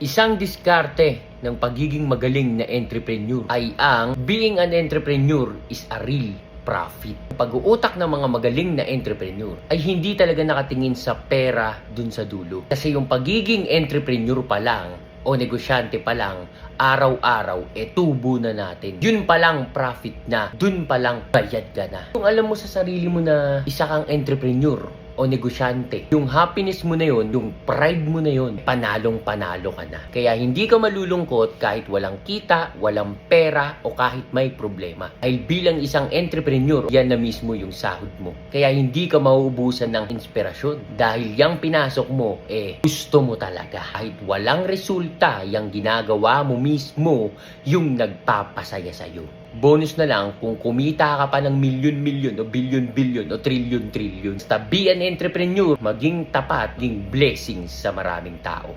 Isang diskarte ng pagiging magaling na entrepreneur ay ang being an entrepreneur is a real profit. Pag-uutak ng mga magaling na entrepreneur ay hindi talaga nakatingin sa pera dun sa dulo. Kasi yung pagiging entrepreneur pa lang o negosyante pa lang, araw-araw, tubo na natin. Yun pa lang profit na, dun pa lang bayad ka na. Kung alam mo sa sarili mo na isa kang entrepreneur o negosyante, yung happiness mo na yun, yung pride mo na yun, panalong-panalo ka na. Kaya hindi ka malulungkot kahit walang kita, walang pera, o kahit may problema. Ay bilang isang entrepreneur, yan na mismo yung sahod mo. Kaya hindi ka mauubusan ng inspirasyon. Dahil yung pinasok mo, gusto mo talaga. Kahit walang resulta, yung ginagawa mo mismo, yung nagpapasaya sa'yo. Bonus na lang kung kumita ka pa ng milyon-milyon o bilyon-bilyon o trilyon-trilyon. Basta be an entrepreneur, maging tapat, maging blessings sa maraming tao.